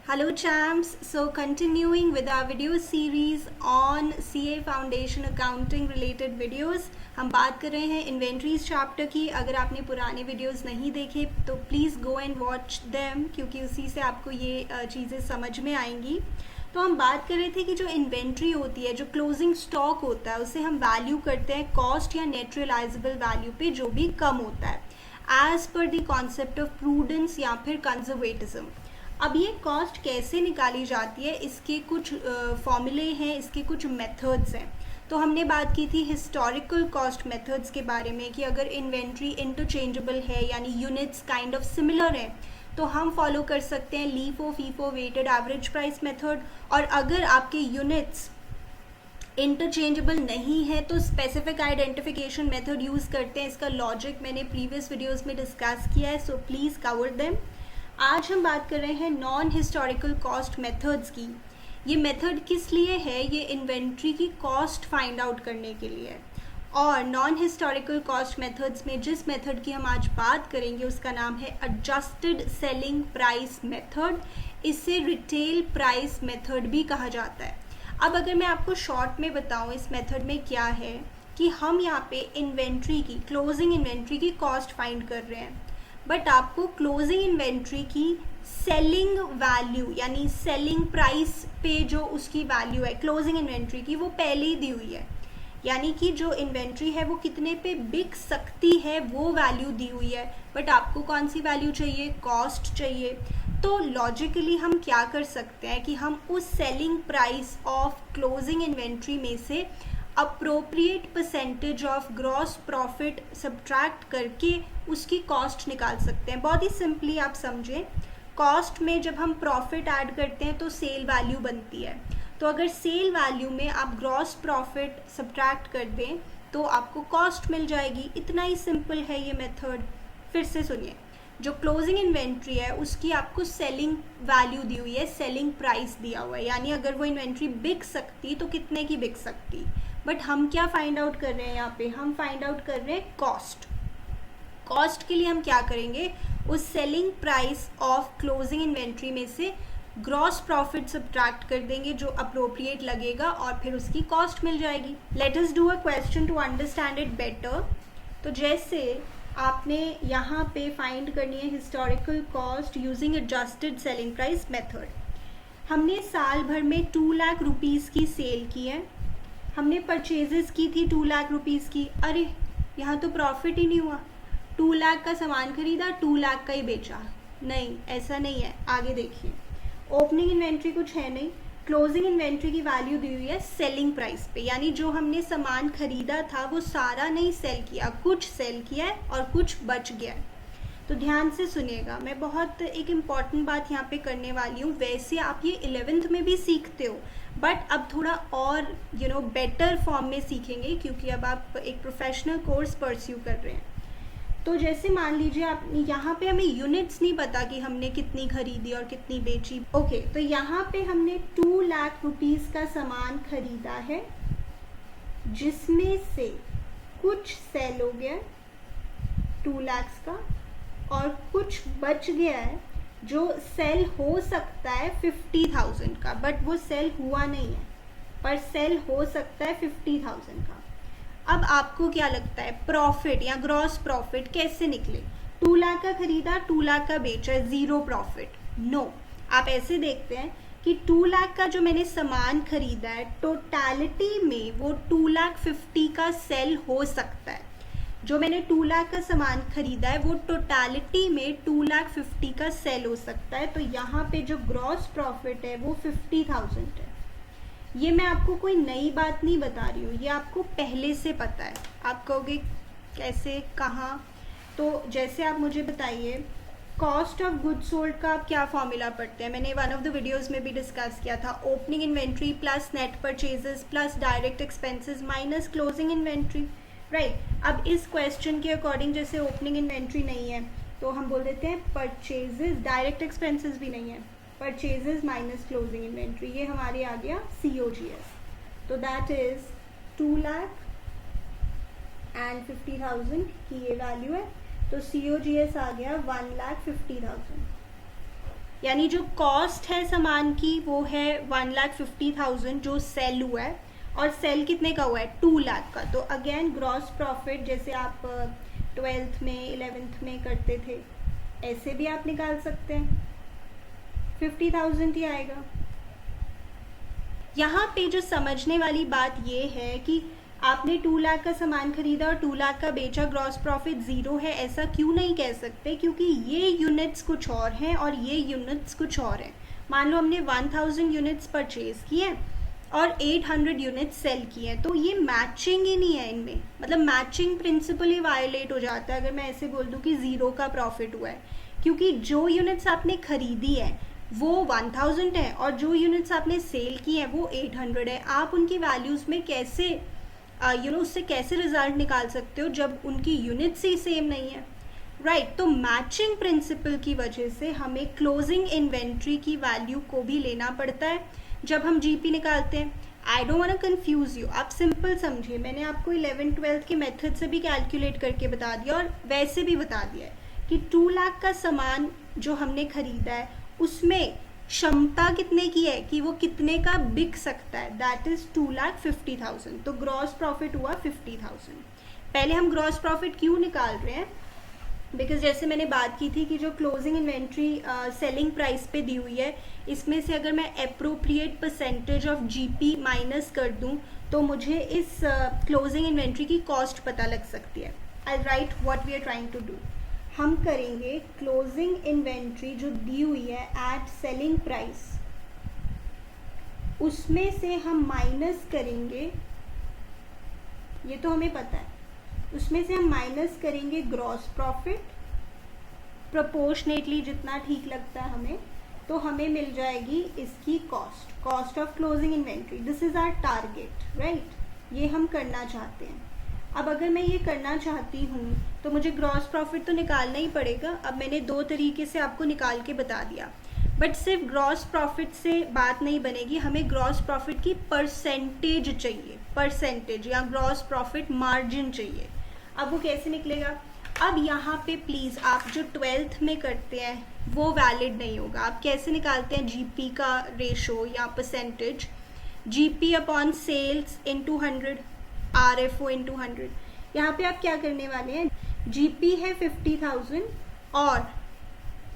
Hello champs, so continuing with our video series on CA Foundation Accounting related videos, हम बात कर रहे हैं इन्वेंट्रीज चैप्टर की। अगर आपने पुराने वीडियोस नहीं देखे तो please go and watch them, क्योंकि उसी से आपको ये चीज़ें समझ में आएंगी। तो हम बात कर रहे थे कि जो इन्वेंट्री होती है, जो क्लोजिंग स्टॉक होता है, उसे हम वैल्यू करते हैं कॉस्ट या नेट रियलाइजेबल वैल्यू पे, जो भी कम होता है as per the concept of prudence या फिर कंजर्वेटिज्म। अब ये कॉस्ट कैसे निकाली जाती है, इसके कुछ फॉर्मूले हैं, इसके कुछ मेथड्स हैं। तो हमने बात की थी हिस्टोरिकल कॉस्ट मेथड्स के बारे में कि अगर इन्वेंट्री इंटरचेंजेबल है यानी यूनिट्स काइंड ऑफ सिमिलर है तो हम फॉलो कर सकते हैं LIFO FIFO weighted average price method. और अगर आपके यूनिट्स इंटरचेंजेबल नहीं है तो स्पेसिफिक आइडेंटिफिकेशन मेथड यूज़ करते हैं। इसका लॉजिक मैंने प्रीवियस वीडियोस में डिस्कस किया है, सो प्लीज़ कवर देम। आज हम बात कर रहे हैं नॉन हिस्टोरिकल कॉस्ट मेथड्स की। ये मेथड किस लिए है? ये इन्वेंट्री की कॉस्ट फाइंड आउट करने के लिए है। और नॉन हिस्टोरिकल कॉस्ट मेथड्स में जिस मेथड की हम आज बात करेंगे उसका नाम है एडजस्टेड सेलिंग प्राइस मेथड। इसे रिटेल प्राइस मेथड भी कहा जाता है। अब अगर मैं आपको शॉर्ट में बताऊं इस मेथड में क्या है, कि हम यहाँ पे इन्वेंट्री की, क्लोजिंग इन्वेंट्री की कॉस्ट फाइंड कर रहे हैं, बट आपको क्लोजिंग इन्वेंट्री की सेलिंग वैल्यू यानी सेलिंग प्राइस पे जो उसकी वैल्यू है क्लोजिंग इन्वेंट्री की, वो पहले ही दी हुई है। यानी कि जो इन्वेंट्री है वो कितने पे बिक सकती है वो वैल्यू दी हुई है, बट आपको कौन सी वैल्यू चाहिए? कॉस्ट चाहिए। तो लॉजिकली हम क्या कर सकते हैं कि हम उस selling price of closing inventory में से appropriate percentage of gross profit subtract करके उसकी कॉस्ट निकाल सकते हैं। बहुत ही सिंपली आप समझें, कॉस्ट में जब हम प्रॉफिट ऐड करते हैं तो सेल वैल्यू बनती है। तो अगर सेल वैल्यू में आप ग्रॉस प्रॉफिट सब्ट्रैक्ट कर दें तो आपको कॉस्ट मिल जाएगी। इतना ही सिंपल है ये मेथड। फिर से सुनिए, जो क्लोजिंग इन्वेंट्री है उसकी आपको सेलिंग वैल्यू दी हुई है, सेलिंग प्राइस दिया हुआ है, यानी अगर वो इन्वेंट्री बिक सकती तो कितने की बिक सकती। बट हम क्या फाइंड आउट कर रहे हैं यहाँ पे? हम फाइंड आउट कर रहे हैं कॉस्ट। कॉस्ट के लिए हम क्या करेंगे? उस selling price of closing inventory में से ग्रॉस प्रॉफिट सब्ट्रैक्ट कर देंगे जो अप्रोप्रिएट लगेगा और फिर उसकी कॉस्ट मिल जाएगी। Let us do a question to understand it better. तो जैसे आपने यहाँ पे फाइंड करनी है historical cost using adjusted selling price method. हमने साल भर में 2 लाख रुपीज़ की सेल की है, हमने परचेजेस की थी 2 लाख रुपीज़ की। अरे यहाँ तो प्रॉफिट ही नहीं हुआ, 2 लाख का सामान खरीदा, 2 लाख का ही बेचा। नहीं, ऐसा नहीं है। आगे देखिए, ओपनिंग इन्वेंट्री कुछ है नहीं, क्लोजिंग इन्वेंट्री की वैल्यू दी हुई है सेलिंग प्राइस पे, यानी जो हमने सामान खरीदा था वो सारा नहीं सेल किया, कुछ सेल किया है और कुछ बच गया है। तो ध्यान से सुनिएगा, मैं बहुत एक इम्पॉर्टेंट बात यहाँ पे करने वाली हूँ। वैसे आप ये 11th में भी सीखते हो, बट अब थोड़ा और बेटर फॉर्म में सीखेंगे, क्योंकि अब आप एक प्रोफेशनल कोर्स परस्यू कर रहे हैं। तो जैसे मान लीजिए आप यहाँ पे हमें यूनिट्स नहीं पता कि हमने कितनी खरीदी और कितनी बेची। ओके, तो यहाँ पे हमने 2 लाख रुपीज़ का सामान खरीदा है, जिसमें से कुछ सेल हो गया 2 लाख का और कुछ बच गया है जो सेल हो सकता है 50,000 का, बट वो सेल हुआ नहीं है, पर सेल हो सकता है 50,000 का। अब आपको क्या लगता है प्रॉफिट या ग्रॉस प्रॉफिट कैसे निकले? 2 लाख का खरीदा, 2 लाख का बेचा, ज़ीरो प्रॉफिट। नो, आप ऐसे देखते हैं कि 2 लाख का जो मैंने सामान खरीदा है टोटलिटी में वो 2,50,000 का सेल हो सकता है। जो मैंने 2 लाख का सामान खरीदा है वो टोटलिटी में 2,50,000 का सेल हो सकता है। तो यहाँ पे जो ग्रॉस प्रॉफिट है वो 50,000 है। ये मैं आपको कोई नई बात नहीं बता रही हूँ, ये आपको पहले से पता है। आप कहोगे कैसे, कहाँ? तो जैसे आप मुझे बताइए, कॉस्ट ऑफ गुड्स सोल्ड का आप क्या फॉर्मूला पढ़ते हैं? मैंने वन ऑफ द वीडियोस में भी डिस्कस किया था। Opening inventory plus net purchases plus direct expenses minus closing inventory, right. अब इस क्वेश्चन के अकॉर्डिंग जैसे ओपनिंग इन्वेंट्री नहीं है तो हम बोल देते हैं परचेजेस, डायरेक्ट एक्सपेंसेस भी नहीं है, परचेजेस माइनस क्लोजिंग इन्वेंट्री। ये हमारे आ गया COGS। तो दैट इज 2 लाख एंड 50,000 की ये वैल्यू है, तो COGS आ गया 1,50,000। यानी जो कॉस्ट है सामान की वो है 1,50,000 जो सेल हुआ है, और सेल कितने का हुआ है 2 लाख का। तो अगेन ग्रॉस प्रॉफिट जैसे आप 12th में 11th में करते थे ऐसे भी आप निकाल सकते हैं, 50,000 ही आएगा। यहाँ पे जो समझने वाली बात ये है कि आपने 2 लाख का सामान खरीदा और 2 लाख का बेचा, ग्रॉस प्रॉफिट 0 है, ऐसा क्यों नहीं कह सकते? क्योंकि ये यूनिट्स कुछ और हैं और ये यूनिट्स कुछ और हैं। मान लो हमने 1000 यूनिट्स परचेज किए और 800 यूनिट्स सेल किए हैं, तो ये मैचिंग ही नहीं है इनमें, मतलब मैचिंग प्रिंसिपल ही वायलेट हो जाता है अगर मैं ऐसे बोल दूँ कि 0 का प्रॉफिट हुआ है, क्योंकि जो यूनिट्स आपने खरीदी है वो 1000 है और जो यूनिट्स आपने सेल की हैं वो 800 है। आप उनकी वैल्यूज़ में कैसे उससे कैसे रिजल्ट निकाल सकते हो जब उनकी यूनिट्स ही सेम नहीं है, राइट? तो मैचिंग प्रिंसिपल की वजह से हमें क्लोजिंग इन्वेंट्री की वैल्यू को भी लेना पड़ता है जब हम जीपी निकालते हैं। I don't want to confuse you, आप सिंपल समझिए, मैंने आपको 11-12 के मेथड से भी कैलकुलेट करके बता दिया और वैसे भी बता दिया है कि 2 लाख का सामान जो हमने खरीदा है उसमें क्षमता कितने की है कि वो कितने का बिक सकता है, दैट इज 2,50,000। तो ग्रॉस प्रॉफिट हुआ 50,000। पहले हम ग्रॉस प्रॉफिट क्यों निकाल रहे हैं? बिकॉज जैसे मैंने बात की थी कि जो क्लोजिंग इन्वेंट्री सेलिंग प्राइस पे दी हुई है, इसमें से अगर मैं appropriate percentage of GP minus कर दूं तो मुझे इस क्लोजिंग इन्वेंट्री की कॉस्ट पता लग सकती है। I right what we are trying to do, हम करेंगे क्लोजिंग इन्वेंट्री जो दी हुई है एट सेलिंग प्राइस, उसमें से हम माइनस करेंगे, ये तो हमें पता है, उसमें से हम माइनस करेंगे ग्रॉस प्रॉफिट प्रोपोर्शनेटली जितना ठीक लगता है हमें, तो हमें मिल जाएगी इसकी cost of closing inventory. This is our target, right? ये हम करना चाहते हैं। अब अगर मैं ये करना चाहती हूँ तो मुझे ग्रॉस प्रॉफिट तो निकालना ही पड़ेगा। अब मैंने 2 तरीके से आपको निकाल के बता दिया, बट सिर्फ ग्रॉस प्रॉफिट से बात नहीं बनेगी, हमें ग्रॉस प्रॉफिट की परसेंटेज चाहिए, परसेंटेज या ग्रॉस प्रॉफिट मार्जिन चाहिए। अब वो कैसे निकलेगा? अब यहाँ पे प्लीज़ आप जो 12th में करते हैं वो वैलिड नहीं होगा। आप कैसे निकालते हैं जीपी का रेशो या percentage? GP upon sales into 100, RFO into 100। यहाँ पे आप क्या करने वाले हैं, जीपी है 50,000 और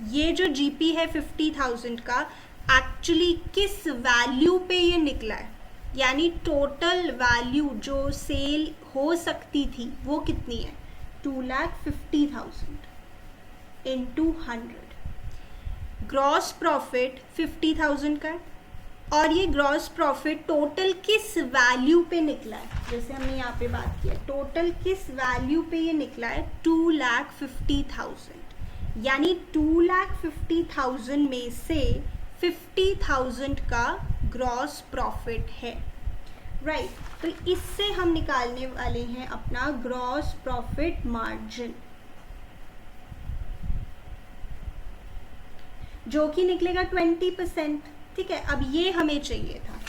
ये जो जीपी है 50,000 का एक्चुअली किस वैल्यू पे ये निकला है, यानी टोटल वैल्यू जो सेल हो सकती थी वो कितनी है, 2,50,000 इंटू 100। ग्रॉस प्रॉफिट 50,000 का है और ये ग्रॉस प्रॉफिट टोटल किस वैल्यू पे निकला है, जैसे हमने यहाँ पे बात किया टोटल किस वैल्यू पे ये निकला है, 2,50,000, यानी 2,50,000 में से 50,000 का ग्रॉस प्रॉफिट है, राइट? तो इससे हम निकालने वाले हैं अपना ग्रॉस प्रॉफिट मार्जिन, जो कि निकलेगा 20%, ठीक है? अब ये हमें चाहिए था।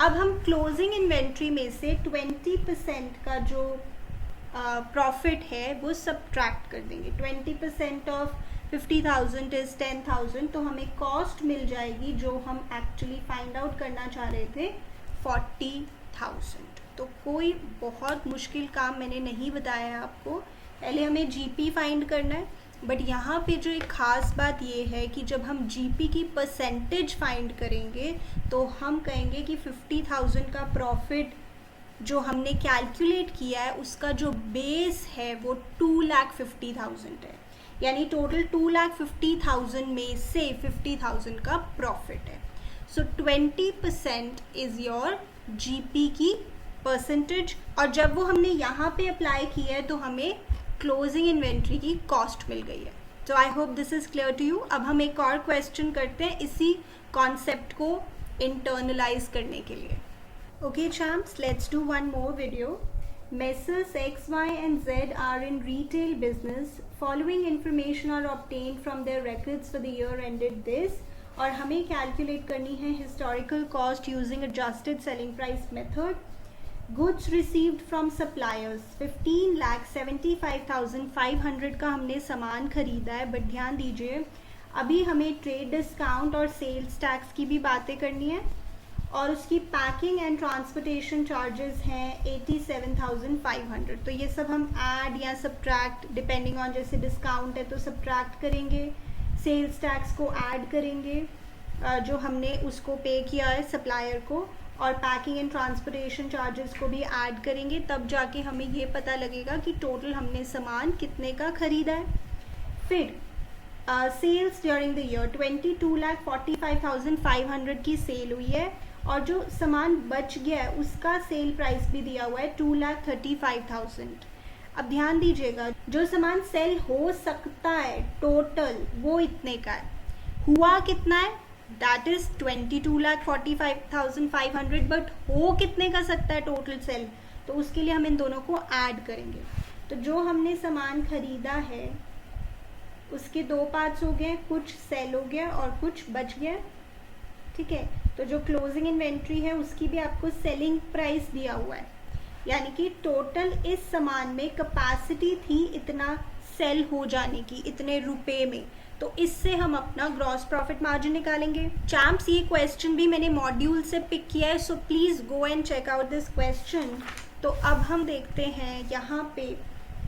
अब हम क्लोजिंग इन्वेंट्री में से 20% का जो प्रॉफिट है वो सब्ट्रैक्ट कर देंगे। 20% ऑफ 50,000 इज 10,000, तो हमें कॉस्ट मिल जाएगी जो हम एक्चुअली फाइंड आउट करना चाह रहे थे, 40,000। तो कोई बहुत मुश्किल काम मैंने नहीं बताया है आपको, पहले हमें जीपी फाइंड करना है। बट यहाँ पे जो एक ख़ास बात ये है कि जब हम जीपी की परसेंटेज फाइंड करेंगे तो हम कहेंगे कि 50,000 का प्रॉफिट जो हमने कैलकुलेट किया है उसका जो बेस है वो 2,50,000 है, यानी टोटल 2,50,000 में से 50,000 का प्रॉफिट है। सो 20% इज़ योर जीपी की परसेंटेज, और जब वो हमने यहाँ पे अप्लाई किया है तो हमें क्लोजिंग इन्वेंट्री की कॉस्ट मिल गई है। तो I hope this is clear to you. अब हम एक और क्वेश्चन करते हैं इसी कॉन्सेप्ट को इंटरनलाइज करने के लिए। Okay champs, let's do one more video. Messrs X, Y and Z are in retail business. Following information are obtained from their records for the year ended this, और हमें calculate करनी है historical cost using adjusted selling price method. Goods received from suppliers 15,75,500 का हमने सामान खरीदा है, but ध्यान दीजिए अभी हमें ट्रेड डिस्काउंट और सेल्स टैक्स की भी बातें करनी है, और उसकी पैकिंग एंड ट्रांसपोर्टेशन चार्जेस हैं 87,500। तो ये सब हम ऐड या सब्ट्रैक्ट डिपेंडिंग ऑन, जैसे डिस्काउंट है तो सब्ट्रैक्ट करेंगे, सेल्स टैक्स को ऐड करेंगे जो हमने उसको पे किया है सप्लायर को, और पैकिंग एंड ट्रांसपोर्टेशन चार्जेस को भी ऐड करेंगे, तब जाके हमें ये पता लगेगा कि टोटल हमने सामान कितने का ख़रीदा है। फिर सेल्स ड्यूरिंग द ईयर 22,45,500 की सेल हुई है, और जो सामान बच गया है उसका सेल प्राइस भी दिया हुआ है 2,35,000। अब ध्यान दीजिएगा, जो सामान सेल हो सकता है टोटल वो इतने का है, हुआ कितना है दैट इज 22,45,500, बट हो कितने का सकता है टोटल सेल, तो उसके लिए हम इन दोनों को ऐड करेंगे। तो जो हमने सामान खरीदा है उसके दो पार्ट्स हो गए, कुछ सेल हो गया और कुछ बच गया, ठीक है। तो जो क्लोजिंग इन्वेंट्री है उसकी भी आपको सेलिंग प्राइस दिया हुआ है, यानी कि टोटल इस सामान में कैपेसिटी थी इतना सेल हो जाने की, इतने रुपए में, तो इससे हम अपना ग्रॉस प्रॉफिट मार्जिन निकालेंगे। चैम्प्स, ये क्वेश्चन भी मैंने मॉड्यूल से पिक किया है, so please go and check out this question. तो अब हम देखते हैं यहाँ पे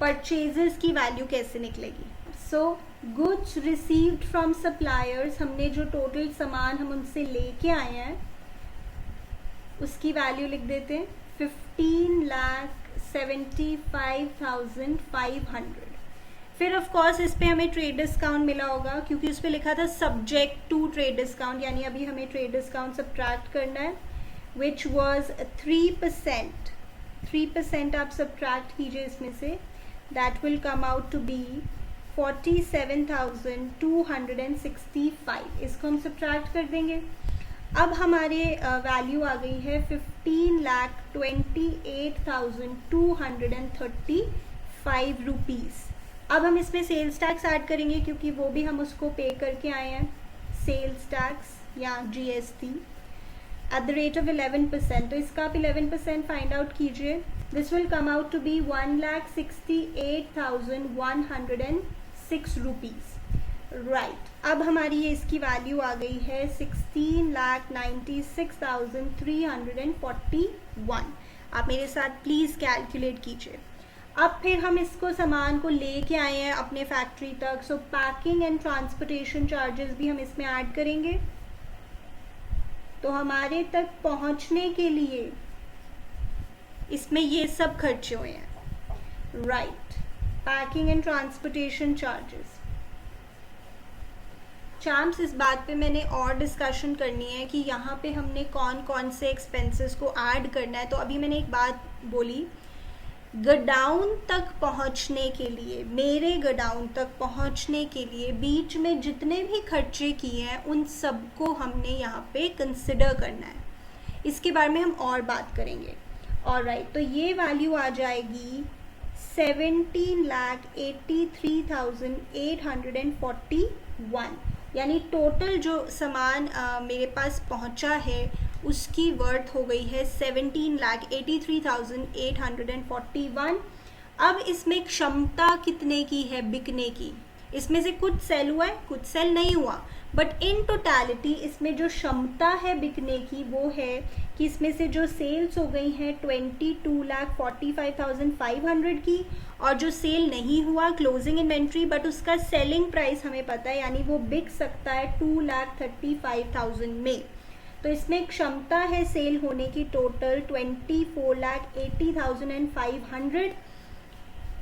परचेजेस की वैल्यू कैसे निकलेगी। So goods received from suppliers, हमने जो टोटल सामान हम उनसे लेके आए हैं उसकी वैल्यू लिख देते हैं 15,75,500। फिर ऑफ कोर्स इस पे हमें ट्रेड डिस्काउंट मिला होगा, क्योंकि उस पे लिखा था सब्जेक्ट टू ट्रेड डिस्काउंट, यानी अभी हमें ट्रेड डिस्काउंट सब्ट्रैक्ट करना है, विच वाज 3%। 3% आप सब्ट्रैक्ट कीजिए इसमें से, that will come out to be 47,265। इसको हम सब्ट्रैक्ट कर देंगे। अब हमारे वैल्यू आ गई है 15,28,235 रुपीज़। अब हम इसमें सेल्स टैक्स ऐड करेंगे, क्योंकि वो भी हम उसको पे करके आए हैं, सेल्स टैक्स या GST at the rate of 11%। तो इसका आप 11% फाइंड आउट कीजिए, this will come out to be 1,68,106 rupees, right. अब हमारी ये इसकी वैल्यू आ गई है 16,96,341। आप मेरे साथ प्लीज़ कैलकुलेट कीजिए। अब फिर हम इसको सामान को लेके आए हैं अपने फैक्ट्री तक, सो पैकिंग एंड ट्रांसपोर्टेशन चार्जेस भी हम इसमें ऐड करेंगे। तो हमारे तक पहुंचने के लिए इसमें ये सब खर्चे हुए हैं, right. Packing and transportation charges. Champs, इस बात पे मैंने और डिस्कशन करनी है कि यहाँ पे हमने कौन कौन से एक्सपेंसेस को ऐड करना है। तो अभी मैंने एक बात बोली, गोडाउन तक पहुँचने के लिए, मेरे गोडाउन तक पहुँचने के लिए बीच में जितने भी खर्चे किए हैं उन सबको हमने यहाँ पे कंसिडर करना है। इसके बारे में हम और बात करेंगे, ऑलराइट। तो ये वैल्यू आ जाएगी 17,83,841, यानी टोटल जो सामान मेरे पास पहुंचा है उसकी वर्थ हो गई है 17,83,841। अब इसमें क्षमता कितने की है बिकने की, इसमें से कुछ सेल हुआ है कुछ सेल नहीं हुआ, बट इन टोटलिटी इसमें जो क्षमता है बिकने की वो है कि इसमें से जो सेल्स हो गई हैं 22,45,500 की, और जो सेल नहीं हुआ क्लोजिंग इन्वेंट्री बट उसका सेलिंग प्राइस हमें पता है, यानी वो बिक सकता है 2,35,000 में। तो इसमें क्षमता है सेल होने की टोटल 24,80,500,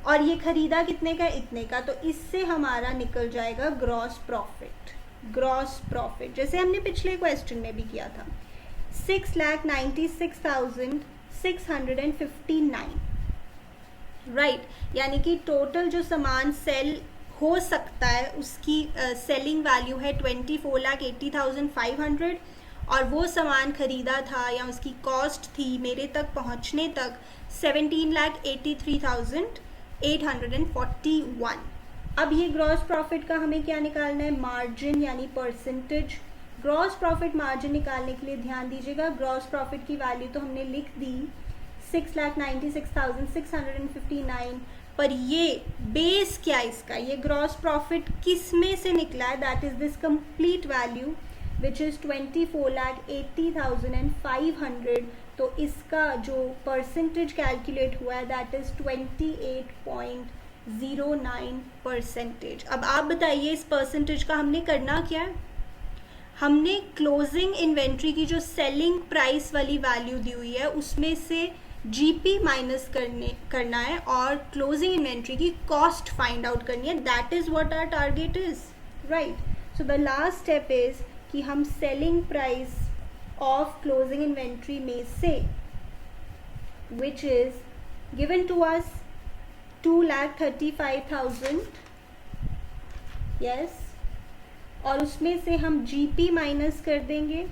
और ये खरीदा कितने का, इतने का। तो इससे हमारा निकल जाएगा ग्रॉस प्रॉफिट। ग्रॉस प्रॉफिट जैसे हमने पिछले क्वेश्चन में भी किया था, 6,96,659, राइट। यानी कि टोटल जो सामान सेल हो सकता है उसकी सेलिंग वैल्यू है 24,80,500, और वो सामान खरीदा था या उसकी कॉस्ट थी मेरे तक पहुंचने तक 17,83,841। अब ये ग्रॉस प्रॉफिट का हमें क्या निकालना है, मार्जिन यानी परसेंटेज। ग्रॉस प्रॉफिट मार्जिन निकालने के लिए ध्यान दीजिएगा, ग्रॉस प्रॉफिट की वैल्यू तो हमने लिख दी 6,96,659, पर ये बेस क्या इसका, ये ग्रॉस प्रॉफिट किस में से निकला है, that is this complete value which is 24,80,500। तो इसका जो परसेंटेज कैलकुलेट हुआ है दैट इज़ 28.09%। अब आप बताइए इस परसेंटेज का हमने करना क्या है। हमने क्लोजिंग इन्वेंट्री की जो सेलिंग प्राइस वाली वैल्यू दी हुई है उसमें से जीपी माइनस करना है और क्लोजिंग इन्वेंट्री की कॉस्ट फाइंड आउट करनी है। That is what our target is, right. So the last step is कि हम selling price of closing inventory में से which is given to us 2,35,000, yes, और उसमें से हम जीपी माइनस कर देंगे।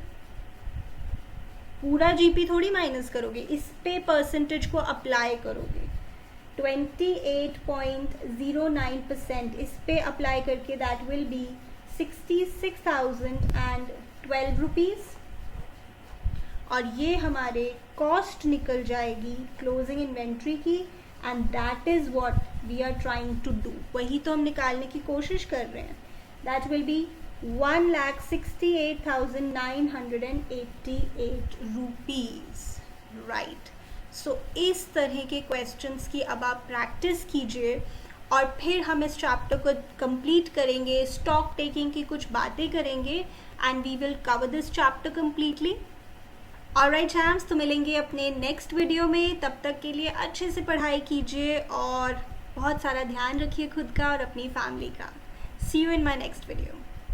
पूरा जीपी थोड़ी माइनस करोगे, इस पे परसेंटेज को अप्लाई करोगे। 28.09% इस पे अप्लाई करके दैट विल बी 66,012 रुपीज़, और ये हमारे कॉस्ट निकल जाएगी क्लोजिंग इन्वेंट्री की, and that is what we are trying to do. वही तो हम निकालने की कोशिश कर रहे हैं। That will be 1,68,988 rupees, right. So इस तरह के क्वेश्चंस की अब आप प्रैक्टिस कीजिए और फिर हम इस चैप्टर को कंप्लीट करेंगे, स्टॉक टेकिंग की कुछ बातें करेंगे and we will cover this chapter completely. Alright champs, तो मिलेंगे अपने नेक्स्ट वीडियो में। तब तक के लिए अच्छे से पढ़ाई कीजिए और बहुत सारा ध्यान रखिए खुद का और अपनी फैमिली का। See you in my next video.